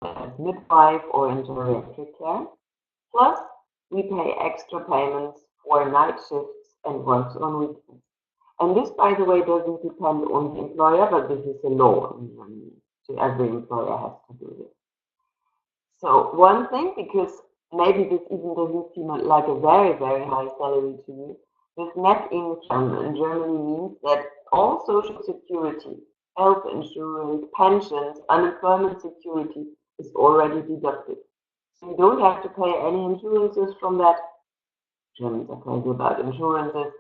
as midwife or in geriatric care. Plus, we pay extra payments for night shifts and works on weekends. And this, by the way, doesn't depend on the employer, but this is a law in Germany. So every employer has to do this. So one thing, because maybe this even doesn't seem like a very, very high salary to you, this net income in Germany means that all social security, health insurance, pensions, unemployment security is already deducted. So you don't have to pay any insurances from that. Germans are crazy about insurances,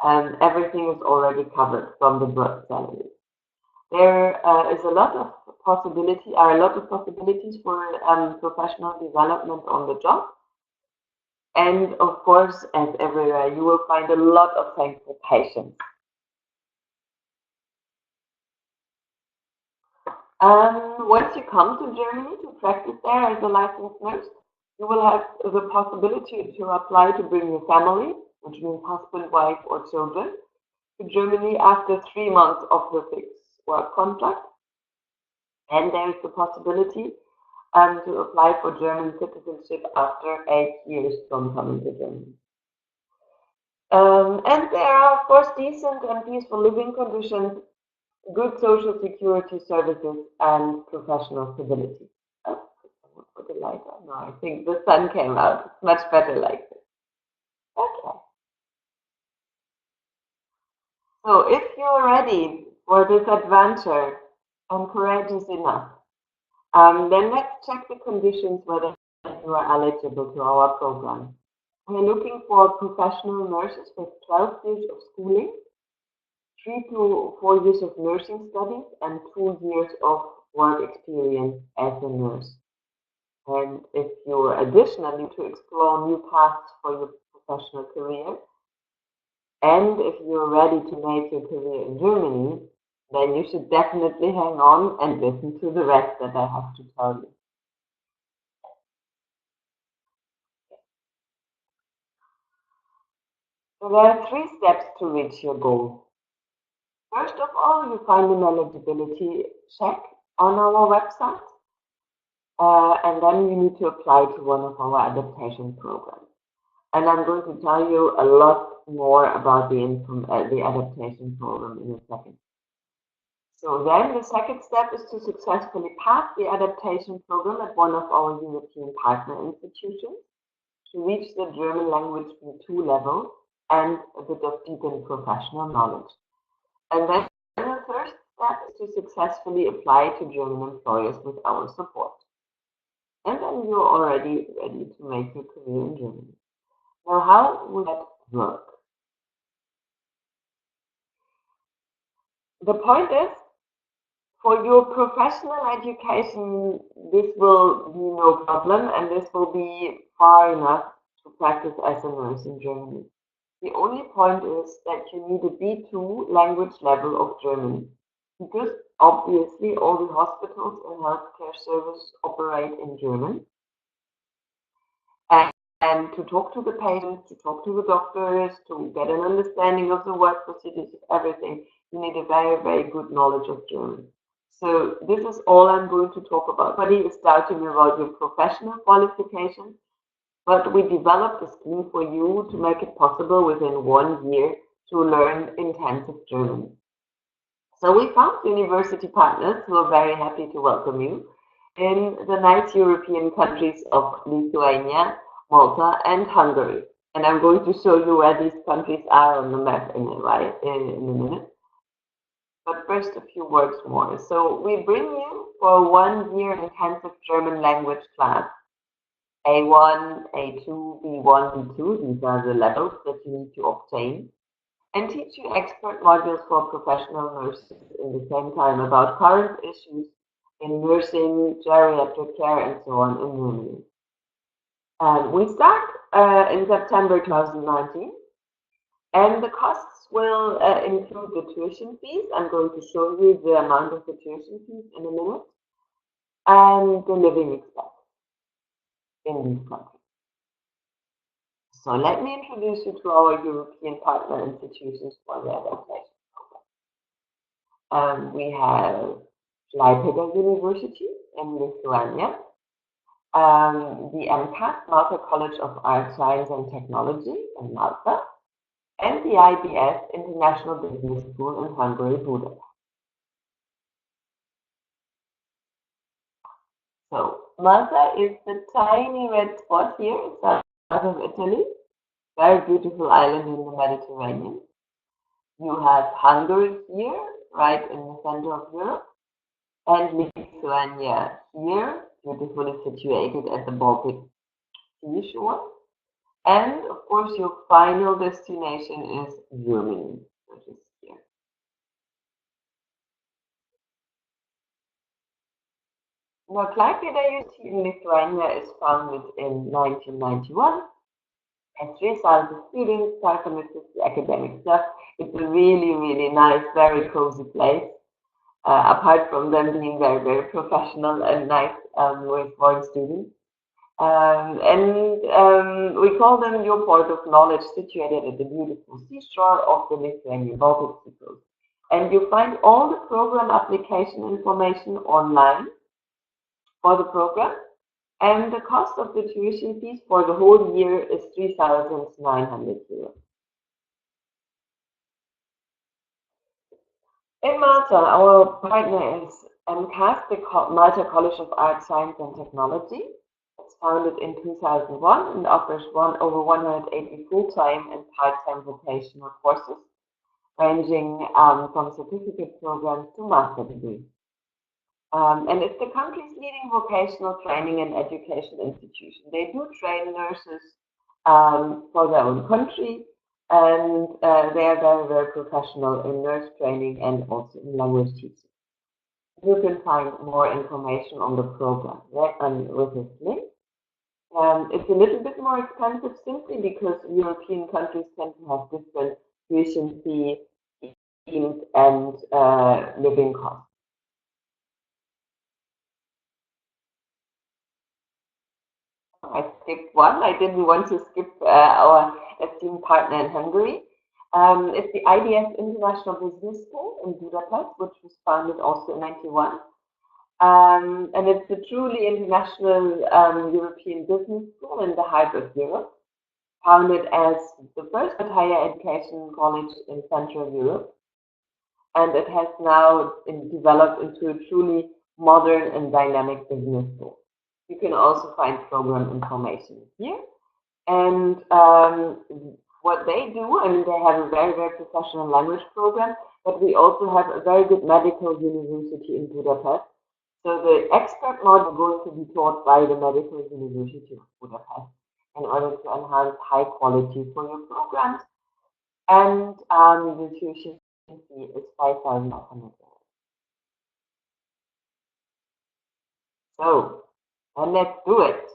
and everything is already covered from the gross salary. There is a lot of possibilities for professional development on the job. And of course, as everywhere, you will find a lot of thankful patients. Once you come to Germany to practice there as a licensed nurse, you will have the possibility to apply to bring your family, which means husband, wife, or children, to Germany after 3 months of the fixed work contract. And there is the possibility to apply for German citizenship after 8 years from coming to Germany. And there are, of course, decent and peaceful living conditions, good social security services, and professional stability. Oh, put the light on. No, I think the sun came out. It's much better like this. Okay. So if you're ready for this adventure and courageous enough, then let's check the conditions whether you are eligible to our program. We're looking for professional nurses with 12 years of schooling, 3 to 4 years of nursing studies, and 2 years of work experience as a nurse. And if you're additionally to explore new paths for your professional career, and if you're ready to make your career in Germany, then you should definitely hang on and listen to the rest that I have to tell you. So there are 3 steps to reach your goal. First of all, you find an eligibility check on our website, and then you need to apply to one of our adaptation programs. And I'm going to tell you a lot more about the adaptation program in a second. So then the second step is to successfully pass the adaptation program at one of our European partner institutions to reach the German language B2 level and a bit of deepened professional knowledge. And then the third step is to successfully apply to German employers with our support. And then you're already ready to make your career in Germany. Now, how will that work? The point is, for your professional education, this will be no problem, and this will be far enough to practice as a nurse in Germany. The only point is that you need a B2 language level of German, because obviously all the hospitals and healthcare services operate in German. And to talk to the patients, to talk to the doctors, to get an understanding of the work procedures, everything, you need a very, very good knowledge of German. So this is all I'm going to talk about. Everybody is doubting about your professional qualification, but we developed a scheme for you to make it possible within 1 year to learn intensive German. So we found university partners who are very happy to welcome you in the nice European countries of Lithuania, Malta, and Hungary. And I'm going to show you where these countries are on the map in a minute. But first, a few words more. So we bring you for 1 year intensive German language class. A1, A2, B1, B2, these are the levels that you need to obtain. And teach you expert modules for professional nurses in the same time about current issues in nursing, geriatric care, and so on in Germany. We start in September 2019, and the costs will include the tuition fees. I'm going to show you the amount of the tuition fees in a minute, and the living expense in these countries. So let me introduce you to our European partner institutions for the adaptation program. We have Klaipėda University in Lithuania. the MCAT, Malta College of Art, Science and Technology in Malta, and the IBS, International Business School in Hungary, Budapest. So Malta is the tiny red spot here, south of Italy, very beautiful island in the Mediterranean. You have Hungary here, right in the center of Europe, and Lithuania here, beautifully situated at the Baltic Sea shore. And of course, your final destination is Germany, which is here. Now, Klaipėda University in Lithuania is founded in 1991. Has 3,000 students, 550 academic staff. It's a really, really nice, very cozy place. Apart from them being very, very professional and nice with foreign students. We call them your port of knowledge, situated at the beautiful seashore of the Lithuanian Baltic Sea coast. And you find all the program application information online for the program. And the cost of the tuition fees for the whole year is 3,900 euros. In Malta, our partner is MCAS, the Malta College of Art, Science and Technology. It's founded in 2001 and offers over 180 full-time and part-time vocational courses, ranging from certificate programs to master degrees. And it's the country's leading vocational training and education institution. They do train nurses for their own country, and they are very, very professional in nurse training and also in language teaching. You can find more information on the program with this link. It's a little bit more expensive simply because European countries tend to have different tuition fee schemes and living costs. I skipped one. I didn't want to skip our esteemed partner in Hungary. It's the IBS International Business School in Budapest, which was founded also in 1991. And it's a truly international European business school in the heart of Europe, founded as the first higher education college in Central Europe. And it has now developed into a truly modern and dynamic business school. You can also find program information here. And what they do, I mean, they have a very, very professional language program, but we also have a very good medical university in Budapest. So the expert model is going to be taught by the Medical University of Budapest in order to enhance high quality for your programs. And the tuition fee is 5,500 euros. So, and let's do it.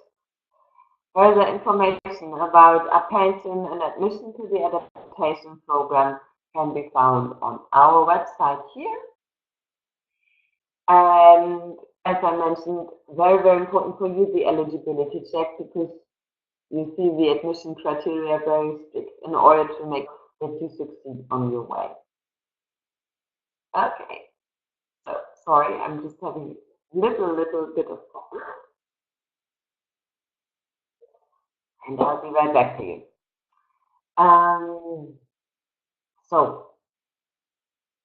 Further information about application and admission to the adaptation program can be found on our website here. And as I mentioned, very, very important for you, the eligibility check, because you see the admission criteria are very strict in order to make that you succeed on your way. Okay, so sorry, I'm just having a little bit of problem. And I'll be right back to you. So,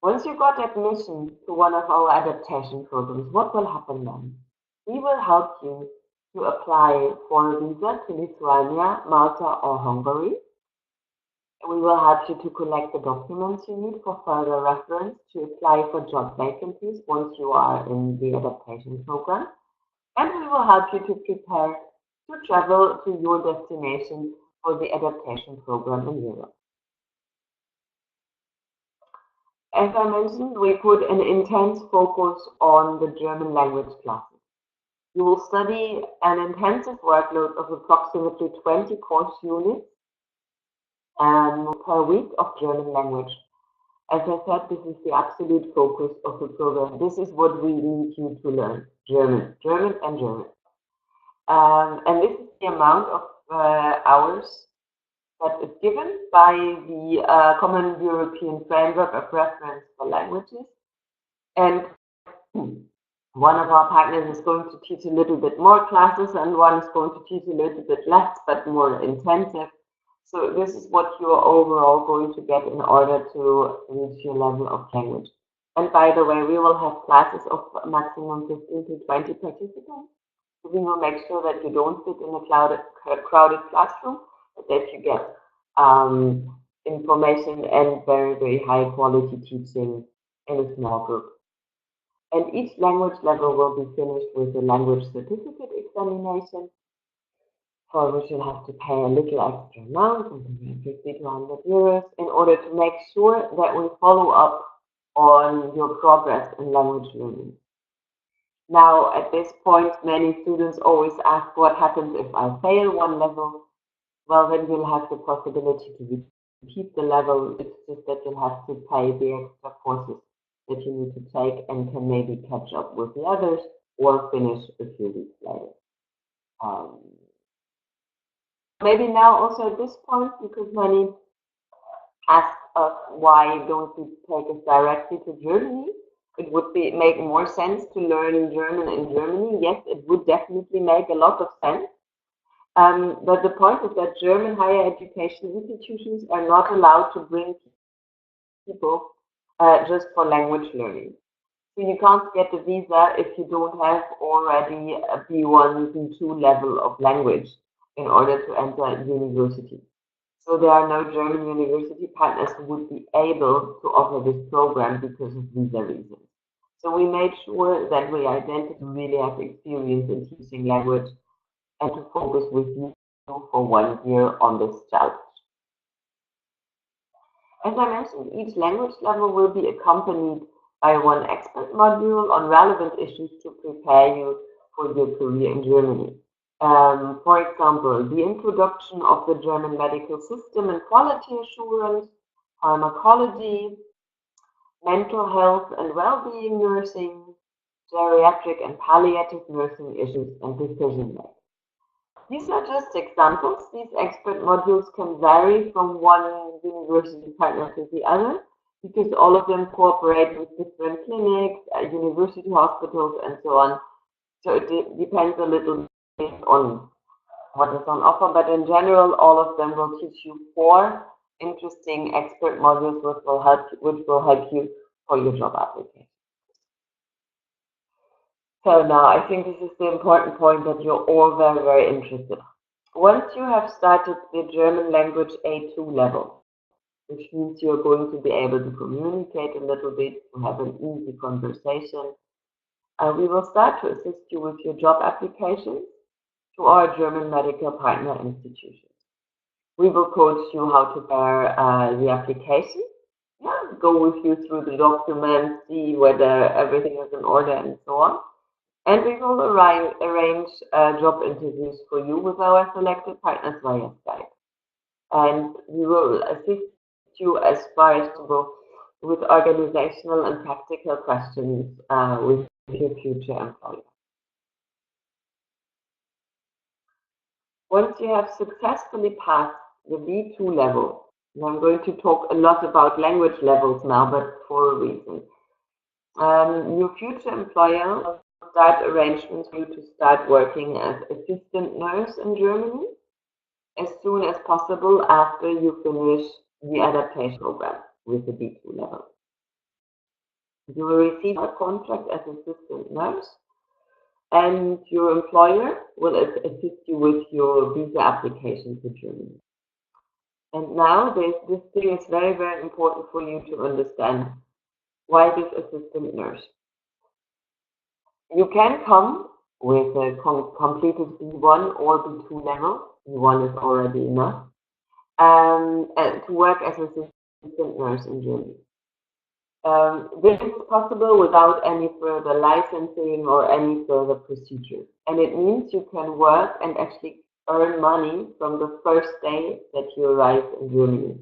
once you got admission to one of our adaptation programs, what will happen then? We will help you to apply for a visa to Lithuania, Malta, or Hungary. We will help you to collect the documents you need for further reference to apply for job vacancies once you are in the adaptation program. And we will help you to prepare to travel to your destination for the adaptation program in Europe. As I mentioned, we put an intense focus on the German language classes. You will study an intensive workload of approximately 20 course units per week of German language. As I said, this is the absolute focus of the program. This is what we need you to learn, German, German and German. And this is the amount of hours that is given by the Common European Framework of Reference for Languages. And One of our partners is going to teach a little bit more classes, and one is going to teach a little bit less, but more intensive. So this is what you're overall going to get in order to reach your level of language. And by the way, we will have classes of maximum 15 to 20 participants. So we will make sure that you don't sit in a crowded classroom, but that you get information and very, very high quality teaching in a small group. And each language level will be finished with a language certificate examination, for which you'll have to pay a little extra amount, something like 50 to 100 euros, in order to make sure that we follow up on your progress in language learning. Now, at this point, many students always ask, what happens if I fail one level? Well, then you'll have the possibility to repeat the level. It's just that you'll have to pay the extra courses that you need to take and can maybe catch up with the others or finish a few weeks later. Maybe now also at this point, because many ask us why don't we take us directly to Germany, it would make more sense to learn German in Germany. Yes, it would definitely make a lot of sense. But the point is that German higher education institutions are not allowed to bring people just for language learning. So you can't get a visa if you don't have already a B1, B2 level of language in order to enter university. So there are no German university partners who would be able to offer this program because of visa reasons. So we made sure that we identify really have experience in teaching language and to focus with you for 1 year on this challenge. As I mentioned, each language level will be accompanied by one expert module on relevant issues to prepare you for your career in Germany. For example, the introduction of the German medical system and quality assurance, pharmacology, mental health and well-being nursing, geriatric and palliative nursing issues, and decision making. These are just examples. These expert modules can vary from one university partner to the other because all of them cooperate with different clinics, university hospitals, and so on. So it depends a little bit on what is on offer, but in general, all of them will teach you 4 interesting expert modules which will help you for your job application. So now I think this is the important point that you're all very, very interested. Once you have started the German language A2 level, which means you're going to be able to communicate a little bit, to have an easy conversation, we will start to assist you with your job applications to our German medical partner institutions. We will coach you how to prepare the application, go with you through the documents, see whether everything is in order and so on. And we will arrange job interviews for you with our selected partners via Skype. And we will assist you as far as possible with organizational and practical questions with your future employer. Once you have successfully passed the B2 level, and I'm going to talk a lot about language levels now, but for a reason. Your future employer will start arrangements for you to start working as assistant nurse in Germany as soon as possible after you finish the adaptation program with the B2 level. You will receive a contract as assistant nurse, and your employer will assist you with your visa application to Germany. And now this thing is very, very important for you to understand. Why this assistant nurse? You can come with a completed B1 or B2 level. B1 is already enough. And to work as an assistant nurse in Germany. This is possible without any further licensing or any further procedure. And it means you can work and actually earn money from the first day that you arrive in Germany.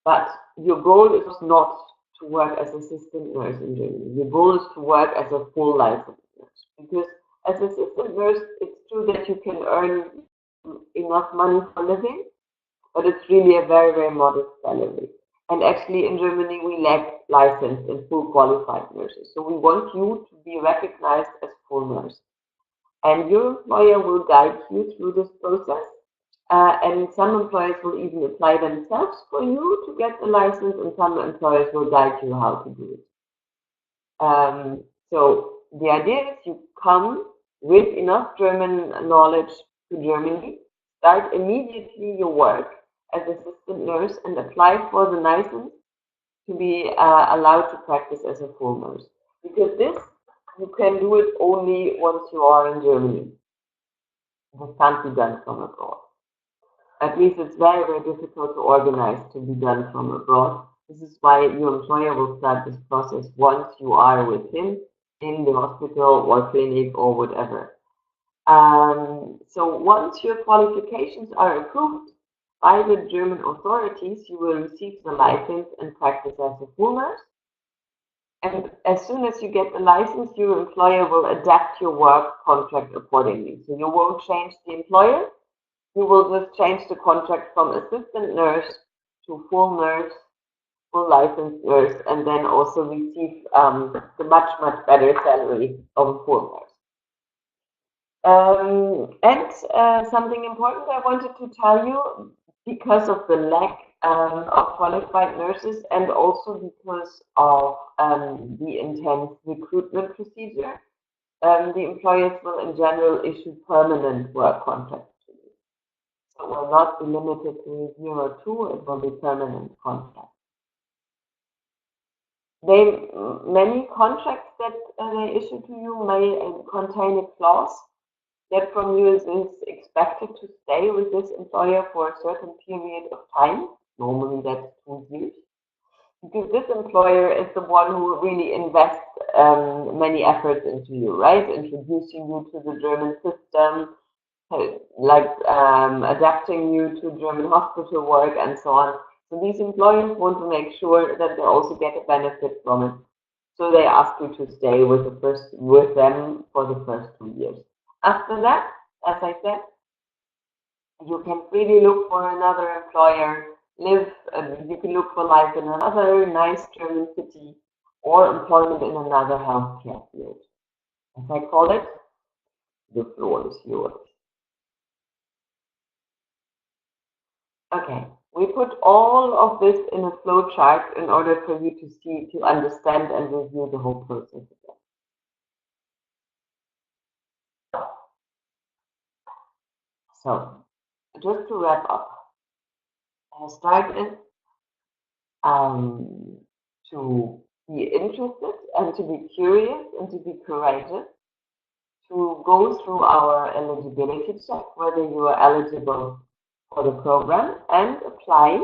But your goal is not to work as assistant nurse in Germany. Your goal is to work as a full licensed nurse. Because as assistant nurse, it's true that you can earn enough money for living, but it's really a very, very modest salary. And actually, in Germany, we lack licensed and full qualified nurses. So we want you to be recognized as full nurse. And your employer will guide you through this process. And some employers will even apply themselves for you to get the license, and some employers will guide you how to do it. So the idea is you come with enough German knowledge to Germany, start immediately your work as assistant nurse, and apply for the license to be allowed to practice as a full nurse. Because this, you can do it only once you are in Germany. This can't be done from abroad. At least it's very, very difficult to organize to be done from abroad. This is why your employer will start this process once you are with him in the hospital or clinic or whatever. So once your qualifications are approved by the German authorities, you will receive the license and practice as a full nurse. And as soon as you get the license, your employer will adapt your work contract accordingly. So you won't change the employer. You will just change the contract from assistant nurse to full nurse, full licensed nurse, and then also receive the much, much better salary of a full nurse. Something important I wanted to tell you, because of the lack of qualified nurses and also because of the intense recruitment procedure, the employers will in general issue permanent work contracts. So it will not be limited to a year or two, it will be permanent contract. Many contracts that they issue to you may contain a clause that from you is expected to stay with this employer for a certain period of time. Normally that's 2 years. Because this employer is the one who really invests many efforts into you, right? Introducing you to the German system, like adapting you to German hospital work and so on. So these employers want to make sure that they also get a benefit from it. So they ask you to stay with them for the first 2 years. After that, as I said, you can freely look for another employer, you can look for life in another nice German city or employment in another healthcare field. As I call it, the floor is yours. Okay, we put all of this in a flow chart in order for you to understand and review the whole process again. So, just to wrap up, I started to be interested and to be curious and to be courageous, to go through our eligibility check, whether you are eligible for the program, and apply.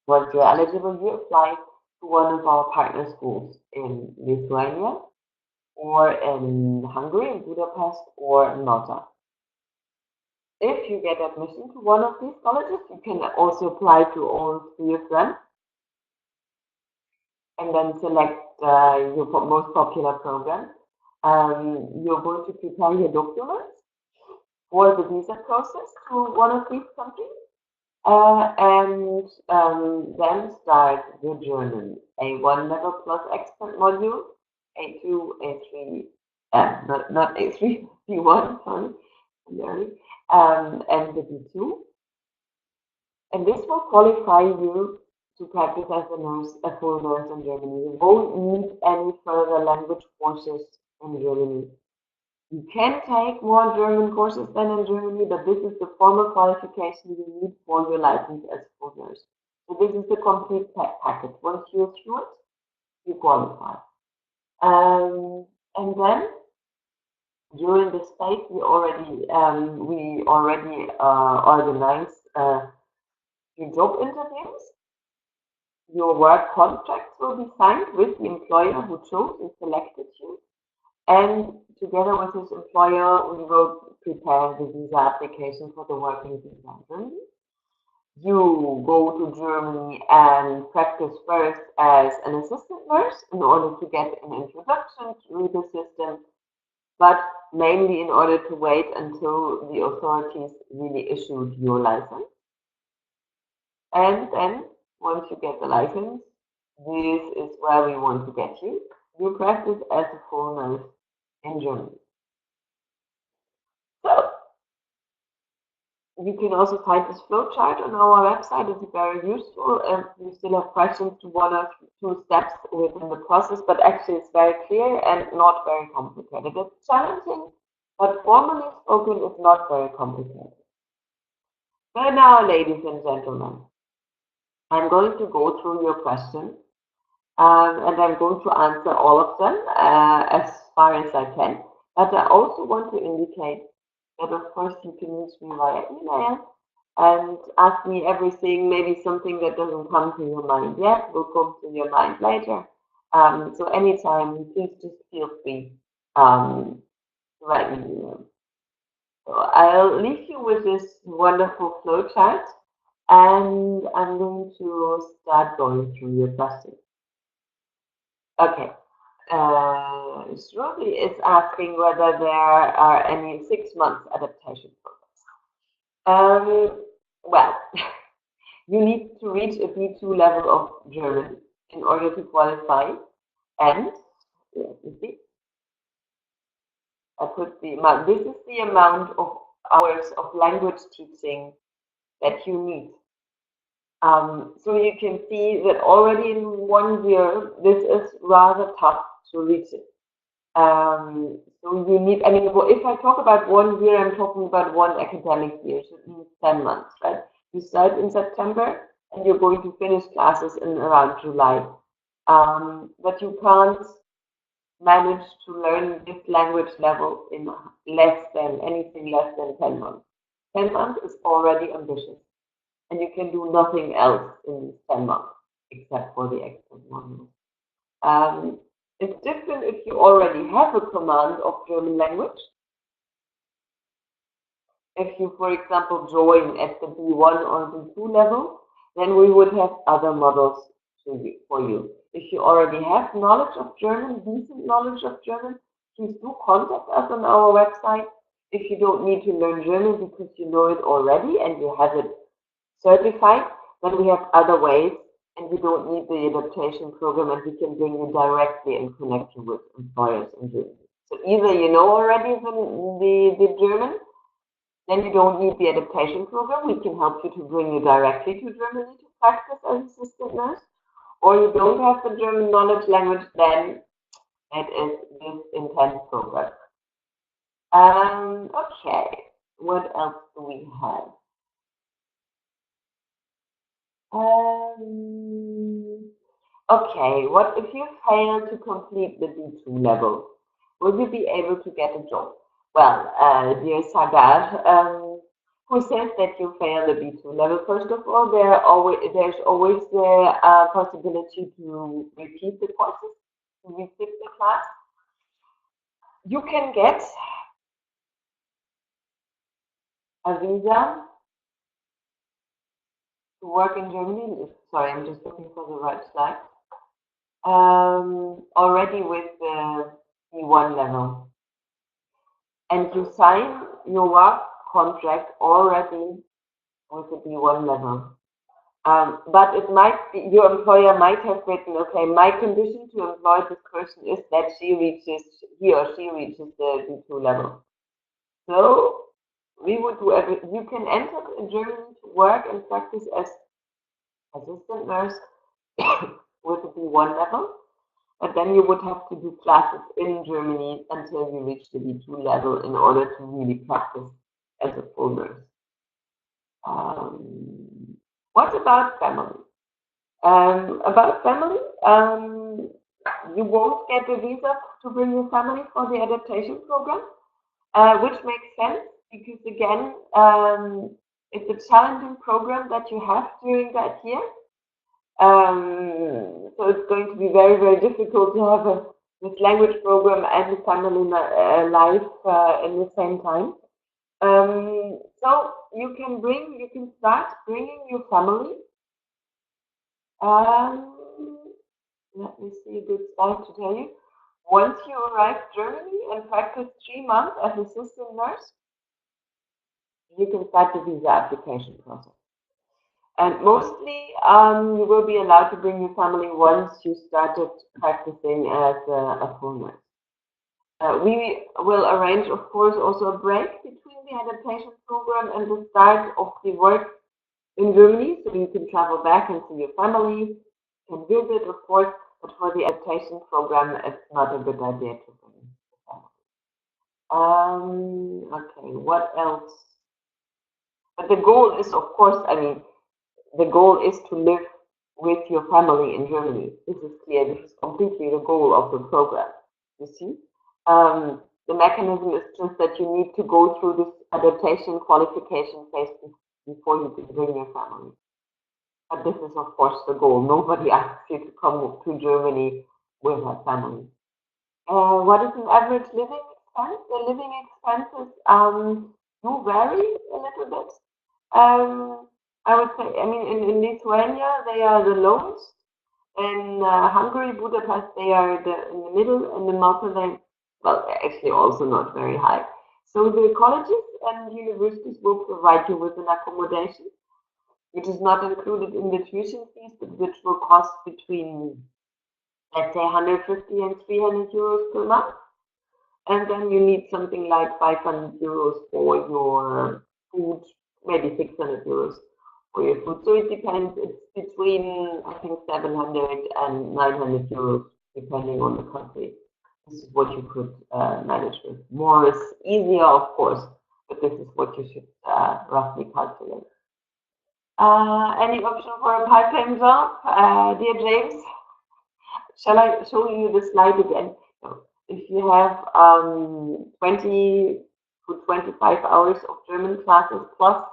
Once you're eligible, you apply to one of our partner schools in Lithuania, or in Hungary, in Budapest, or in Malta. If you get admission to one of these colleges, you can also apply to all 3 of them, and then select your most popular program. You're going to prepare your documents for the visa process to one of these countries, and then start the German A1 level plus expert module, A2, A3, not A3, B1, sorry, and the B2. And this will qualify you to practice as a full nurse in Germany. You won't need any further language courses in Germany. You can take more German courses than in Germany, but this is the formal qualification you need for your license as full nurse. So this is the complete package. Once you're through it, you qualify. And then during this phase, we already organized your job interviews. Your work contracts will be signed with the employer who chose and selected you. And together with his employer, we will prepare the visa application for the working visa in Germany. You go to Germany and practice first as an assistant nurse in order to get an introduction to the system, but mainly in order to wait until the authorities really issued your license. And then once you get the license, this is where we want to get you. You practice as a full nurse in Germany. So, you can also find this flowchart on our website. It's very useful. And we still have questions to 1 or 2 steps within the process, but actually it's very clear and not very complicated. It's challenging, but formally spoken, it's not very complicated. So now, ladies and gentlemen, I'm going to go through your questions, and I'm going to answer all of them as far as I can. But I also want to indicate that, of course, you can reach me via email and ask me everything, maybe something that doesn't come to your mind yet will come to your mind later. So anytime, please just feel free to write me an email. So I'll leave you with this wonderful flowchart, and I'm going to start going through your questions. Okay. Shruti is asking whether there are any 6 months adaptation programs. Well, you need to reach a B2 level of German in order to qualify. And let me see. I put the amount. This is the amount of hours of language teaching that you need. So you can see that already in 1 year, this is rather tough to reach it. So you need, I mean, if I talk about 1 year, I'm talking about 1 academic year, so it means 10 months, right? You start in September and you're going to finish classes in around July. But you can't manage to learn this language level in anything less than 10 months. 10 months is already ambitious, and you can do nothing else in these 10 months except for the extra modules. It's different if you already have a command of German language. If you, for example, join at the B1 or B2 level, then we would have other models for you. If you already have knowledge of German, decent knowledge of German, please do contact us on our website. If you don't need to learn German because you know it already and you have it certified, then we have other ways, and we don't need the adaptation program, and we can bring you directly and connect you with employers in Germany. So either you know already the German, then you don't need the adaptation program. We can help you to bring you directly to Germany to practice as assistant nurse. Or you don't have the German knowledge language, then it is this intense program. Okay, what else do we have? Okay, what if you fail to complete the B2 level? Will you be able to get a job? Well, dear Sagar, who says that you fail the B2 level? First of all, there's always the possibility to repeat the courses, to repeat the class. You can get a visa to work in Germany. Sorry, I'm just looking for the right slide. Already with the B1 level. And you sign your work contract already with the B1 level. But it might be, your employer might have written, okay, my condition to employ this person is that he or she reaches the B2 level. So we would do everything. You can enter in Germany to work and practice as assistant nurse with the B1 level, but then you would have to do classes in Germany until you reach the B2 level in order to really practice as a full nurse. What about family? About family, you won't get a visa to bring your family for the adaptation program, which makes sense because, again, it's a challenging program that you have during that year. So it's going to be very, very difficult to have this language program and the family life in the same time. So you can start bringing your family. Let me see a good slide to tell you. Once you arrive in Germany and practice 3 months as assistant nurse, you can start the visa application process. And mostly, you will be allowed to bring your family once you started practicing as a full nurse. We will arrange, of course, also a break between the adaptation program and the start of the work in Germany, so you can travel back and see your family, can visit, of course, but for the adaptation program, it's not a good idea to bring the family. Okay, what else? But the goal is, of course, I mean, the goal is to live with your family in Germany. This is clear. This is completely the goal of the program. You see, the mechanism is just that you need to go through this adaptation qualification phase before you can bring your family. But this is, of course, the goal. Nobody asks you to come to Germany with a family. What is an average living expense? The living expenses do vary a little bit. I would say, I mean, in Lithuania, they are the lowest. In Hungary, Budapest, they are in the middle, and in Malta, they, well, actually also not very high. So the colleges and universities will provide you with an accommodation, which is not included in the tuition fees, but which will cost between, let's say, 150 and 300 euros per month. And then you need something like 500 euros for your food, maybe 600 euros for your food. So it depends. It's between, I think, 700 and 900 euros, depending on the country. This is what you could manage with. More is easier, of course, but this is what you should roughly calculate. Any option for a part-time job? Dear James, shall I show you the slide again? If you have 20 to 25 hours of German classes plus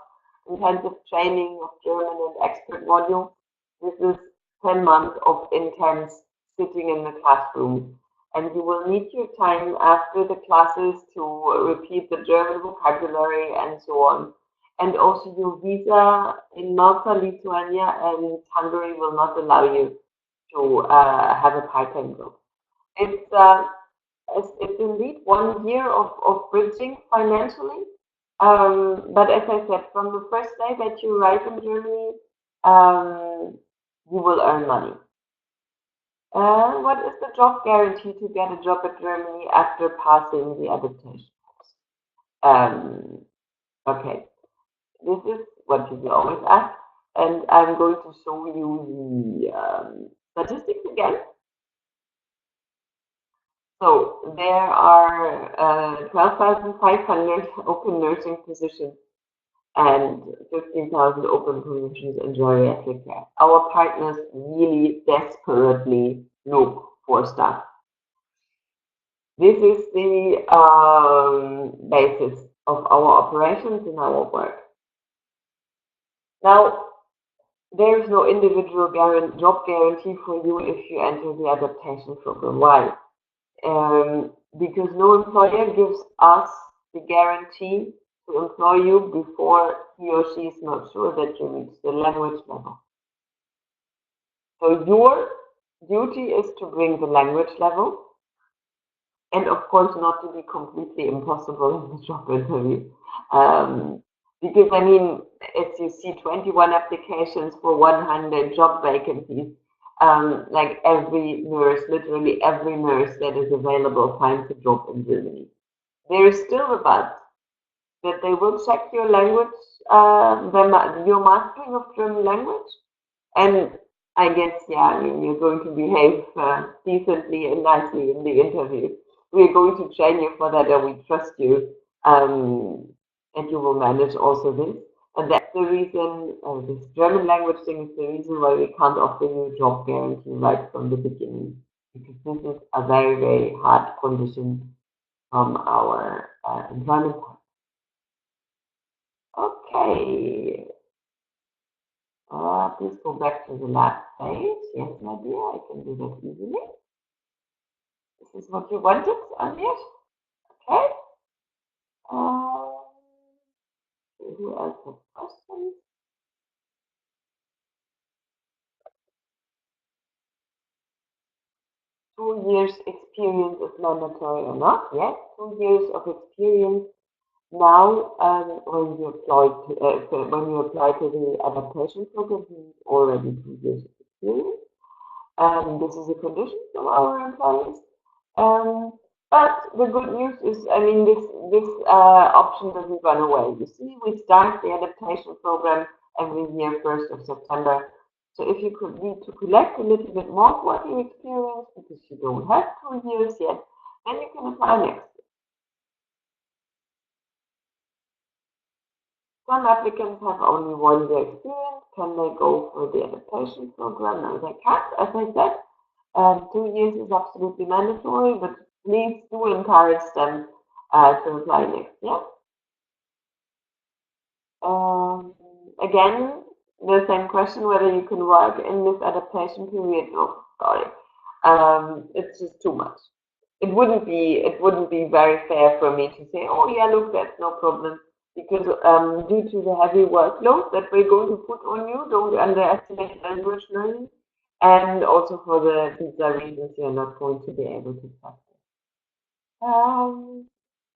intensive training of German and expert module, this is 10 months of intense sitting in the classroom. And you will need your time after the classes to repeat the German vocabulary and so on. And also your visa in Malta, Lithuania, and Hungary will not allow you to have a part-time job. It's indeed 1 year of bridging financially. But as I said, from the first day that you arrive in Germany, you will earn money. What is the job guarantee to get a job in Germany after passing the adaptation course? Okay, this is what you will always ask, and I'm going to show you the statistics again. So there are 12,500 open nursing positions and 15,000 open positions in geriatric care. Our partners really desperately look for staff. This is the basis of our operations and our work. Now, there is no individual job guarantee for you if you enter the adaptation program. Why? Because no employer gives us the guarantee to employ you before he or she is not sure that you reach the language level. So your duty is to bring the language level, and of course not to be completely impossible in the job interview. Because I mean, as you see, 21 applications for 100 job vacancies. Like every nurse, literally every nurse that is available finds a job in Germany. There is still a but that they will check your language, your mastering of German language, and I guess, yeah, I mean, you're going to behave decently and nicely in the interview. We're going to train you for that, and we trust you, and you will manage also this. And that's the reason, this German language thing is the reason why we can't offer you a job guarantee right from the beginning, because this is a very, very hard condition from our employment. Okay. Please go back to the last page. Yes, my dear, I can do that easily. This is what you wanted, Anish. Okay. Who else has questions? Two years experience is mandatory or not? Yes, 2 years of experience Now, when you apply to the adaptation program, you need already 2 years of experience. This is a condition of our employees. But the good news is, I mean, this option doesn't run away. You see, we start the adaptation program every year, 1st of September. So if you could need to collect a little bit more working experience because you don't have 2 years yet, then you can apply next. Some applicants have only 1 year experience. Can they go for the adaptation program? No, they can't. As I said, 2 years is absolutely mandatory, but please do encourage them to apply next year. Again, the same question whether you can work in this adaptation period. Oh, sorry, it's just too much. It wouldn't be very fair for me to say, oh yeah, look, that's no problem, because due to the heavy workload that we're going to put on you, don't underestimate language learning, and also for the visa reasons, you're not going to be able to practice.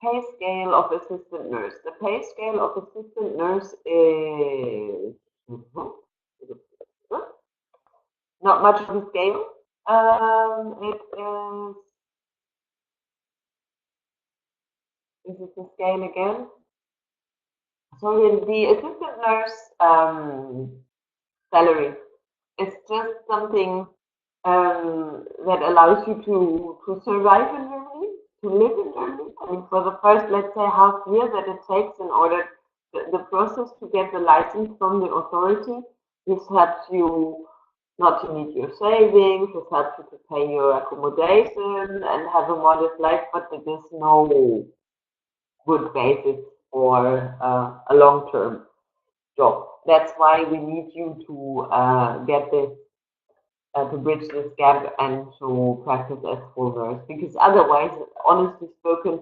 Pay scale of assistant nurse. The pay scale of assistant nurse is not much of a scale. It is. This is the scale again. So the assistant nurse salary is just something that allows you to survive in Germany, to live in Germany. I mean, for the first, let's say, half year that it takes in order the process to get the license from the authority. This helps you not to need your savings. This helps you to pay your accommodation and have a modest life, but it is no good basis for a long-term job. That's why we need you to get this, to bridge this gap and to practice as full nurse. Because otherwise, honestly spoken,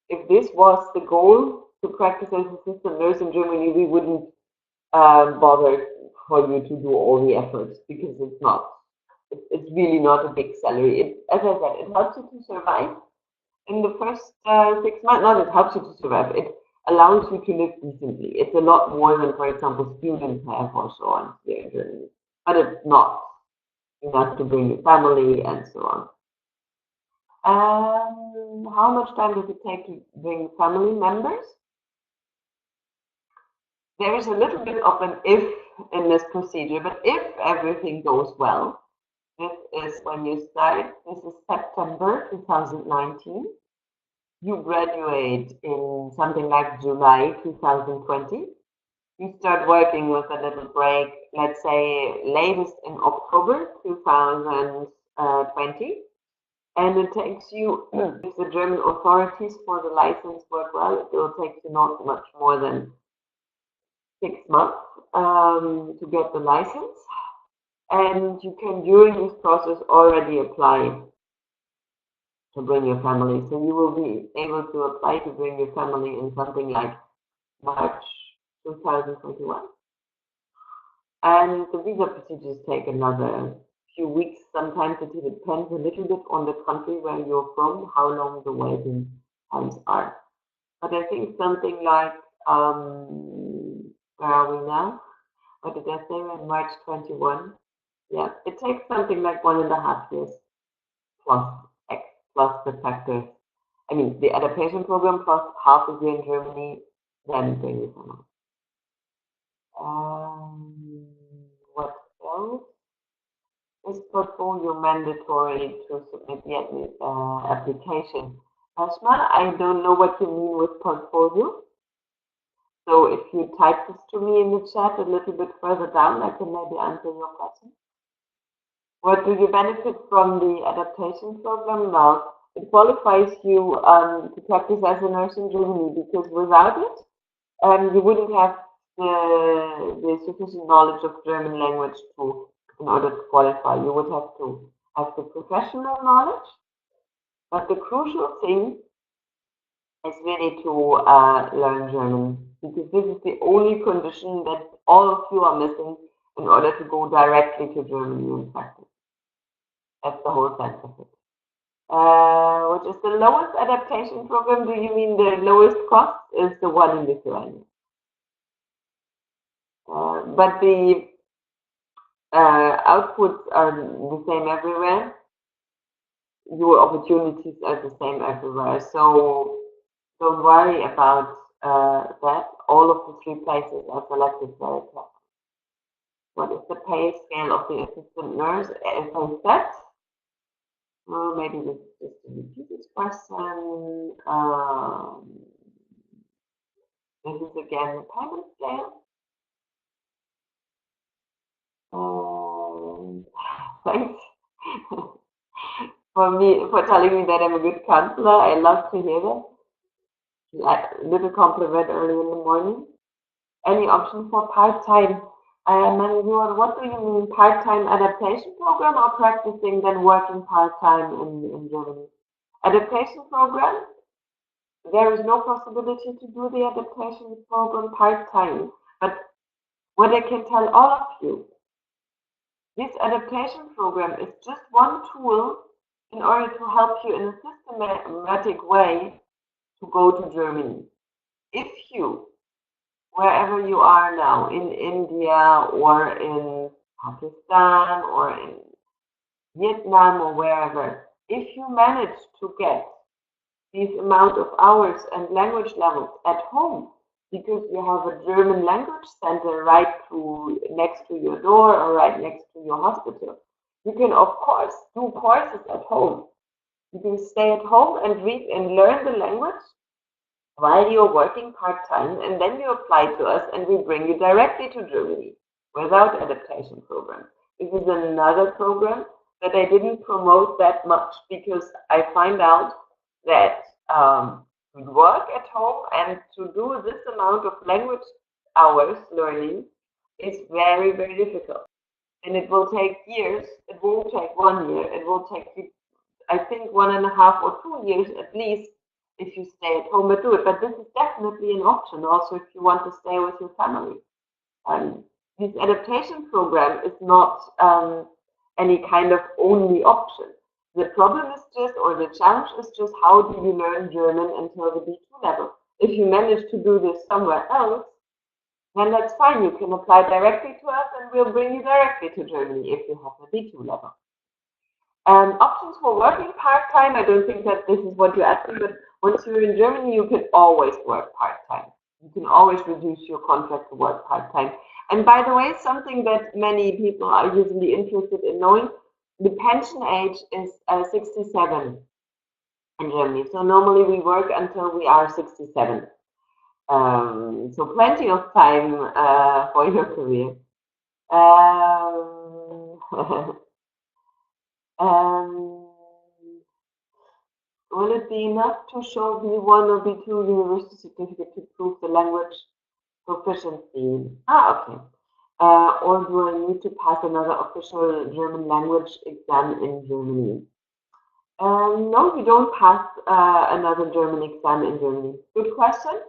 if this was the goal to practice as assistant nurse in Germany, we wouldn't bother for you to do all the efforts, because it's not. It's really not a big salary. As I said, it helps you to survive in the first 6 months. Not it helps you to survive. It allows you to live decently. It's a lot more than, for example, students have or so on here in Germany. But it's not enough to bring your family and so on. How much time does it take to bring family members? There is a little bit of an if in this procedure, but if everything goes well, this is when you start. This is September 2019. You graduate in something like July 2020. You start working with a little break, let's say latest in October 2020. And it takes you, if the German authorities for the license work well, it will take you not much more than 6 months to get the license. And you can, during this process, already apply to bring your family. So you will be able to apply to bring your family in something like March 2021. And the visa procedures take another few weeks. Sometimes it depends a little bit on the country where you're from, how long the waiting times are. But I think something like, where are we now? What did I say? In March 21. Yeah, it takes something like 1.5 years plus X, plus the factors. I mean, the adaptation program plus half a year in Germany, then bring your family. What else? Is portfolio mandatory to submit the application? Ashma, I don't know what you mean with portfolio. So if you type this to me in the chat a little bit further down, I can maybe answer your question. What do you benefit from the adaptation program? Well, it qualifies you to practice as a nurse in Germany, because without it, you wouldn't have the sufficient knowledge of German language in order to qualify. You would have to have the professional knowledge, but the crucial thing is really to learn German, because this is the only condition that all of you are missing in order to go directly to Germany and practice. That's the whole sense of it. which is the lowest adaptation program? Do you mean the lowest cost is the one in Lithuania? But the outputs are the same everywhere. Your opportunities are the same everywhere. So don't worry about that. All of the 3 places are selected very carefully. What is the pay scale of the assistant nurse? As I said, well, maybe this is just a repeated question. This is again the payment scale. Thanks for telling me that I'm a good counselor. I love to hear that. Like a little compliment early in the morning. Any option for part-time? Manjur, what do you mean part-time adaptation program or practicing then working part-time in Germany? Adaptation program, there is no possibility to do the adaptation program part-time. But what I can tell all of you, this adaptation program is just one tool in order to help you in a systematic way to go to Germany. If you, wherever you are now, in India or in Pakistan or in Vietnam or wherever, if you manage to get these amount of hours and language levels at home, because you have a German language center right next to your door or right next to your hospital, you can of course do courses at home. You can stay at home and read and learn the language while you're working part-time, and then you apply to us and we bring you directly to Germany without adaptation program. This is another program that I didn't promote that much because I find out that we work at home and to do this amount of language hours learning is very, very difficult. And it will take years. It won't take 1 year. It will take you, I think, 1.5 or 2 years at least if you stay at home and do it. But this is definitely an option also if you want to stay with your family. This adaptation program is not any kind of only option. The problem is just, or the challenge is just, how do you learn German until the B2 level? If you manage to do this somewhere else, then that's fine. You can apply directly to us and we'll bring you directly to Germany if you have the B2 level. Options for working part-time, I don't think that this is what you're asking, but once you're in Germany, you can always work part-time. You can always reduce your contract to work part-time. And by the way, something that many people are usually interested in knowing, the pension age is 67 in Germany. So normally we work until we are 67. So plenty of time for your career. Will it be enough to show B1 or B2 university certificate to prove the language proficiency? Okay. Or do I need to pass another official German language exam in Germany? No, you don't pass another German exam in Germany. Good question.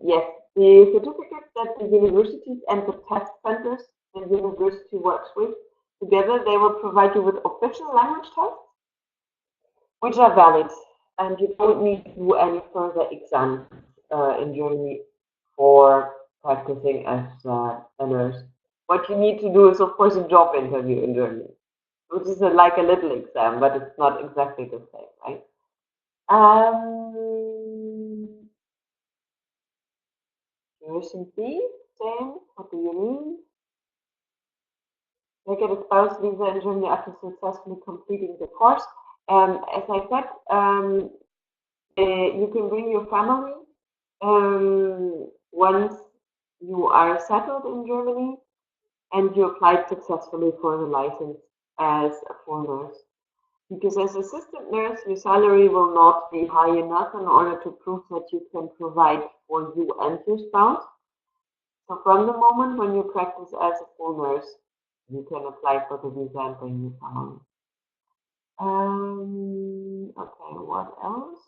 Yes, the certificates that the universities and the test centers the university works with together, they will provide you with official language tests, which are valid, and you don't need to do any further exams in Germany for practicing as a nurse. What you need to do is, of course, a job interview in Germany, which is like a little exam, but it's not exactly the same, right? Tuition fee, same. What do you mean? They get a spouse visa in Germany after successfully completing the course. As I said, you can bring your family once you are settled in Germany and you applied successfully for the license as a full nurse. Because as assistant nurse, your salary will not be high enough in order to prove that you can provide for you and your spouse. So from the moment when you practice as a full nurse, you can apply for the visa and bring your family. Okay, what else?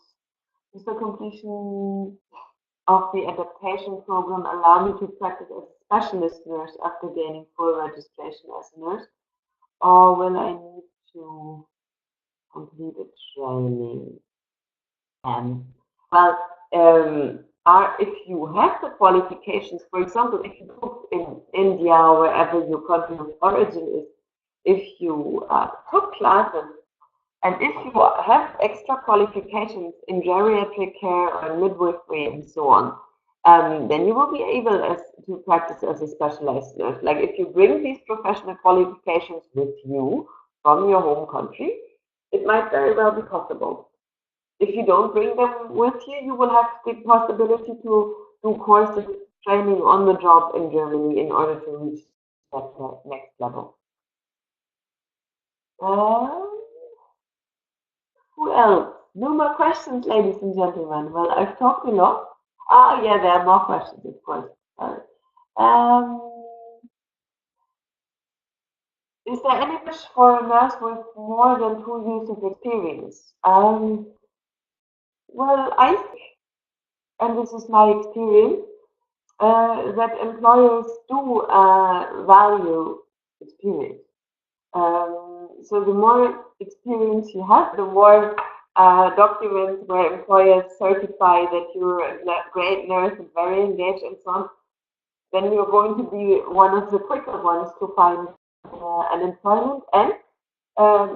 Does the completion of the adaptation program allow me to practice as a specialist nurse after gaining full registration as a nurse? Or will I need to completed training? If you have the qualifications, for example, if you booked in India, wherever your country of origin is, if you took classes, and if you have extra qualifications in geriatric care or midwifery and so on, then you will be able to practice as a specialized nurse. Like if you bring these professional qualifications with you from your home country, it might very well be possible. If you don't bring them with you, you will have the possibility to do courses, training on the job in Germany in order to reach that next level. Who else? No more questions, ladies and gentlemen. Well, I've talked a lot. Ah, yeah, there are more questions, of course. Is there any wish for a nurse with more than 2 years of experience? Well, I think, and this is my experience, that employers do value experience. So the more experience you have, the more documents where employers certify that you're a great nurse and very engaged and so on, then you're going to be one of the quicker ones to find an employment, and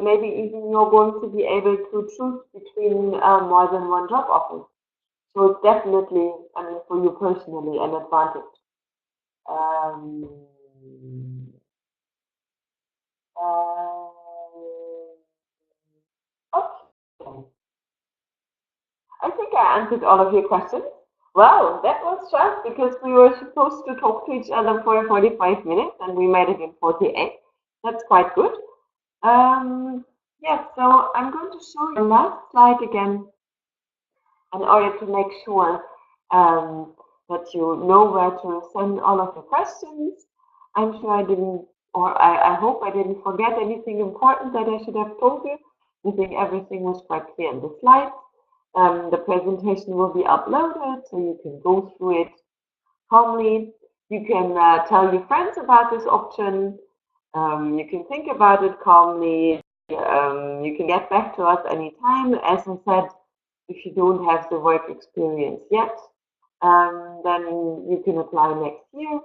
maybe even you're going to be able to choose between more than one job offer. So it's definitely, I mean, for you personally, an advantage. Okay. I think I answered all of your questions. Wow, that was short because we were supposed to talk to each other for 45 minutes and we made it in 48. That's quite good. Yes, so I'm going to show you the last slide again in order to make sure that you know where to send all of the questions. I'm sure I didn't, or I hope I didn't forget anything important that I should have told you. I think everything was quite clear in the slides. The presentation will be uploaded, so you can go through it calmly. You can tell your friends about this option. You can think about it calmly. You can get back to us anytime. As I said, if you don't have the work experience yet, then you can apply next year.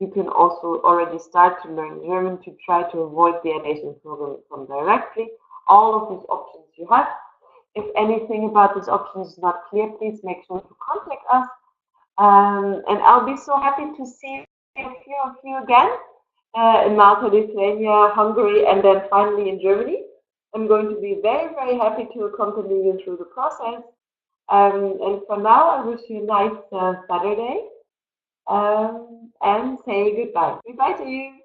You can also already start to learn German to try to avoid the adaptation program from directly. All of these options you have. If anything about this option is not clear, please make sure to contact us. And I'll be so happy to see a few of you again in Malta, Lithuania, Hungary, and then finally in Germany. I'm going to be very, very happy to accompany you through the process. And for now, I wish you a nice Saturday and say goodbye. Goodbye to you.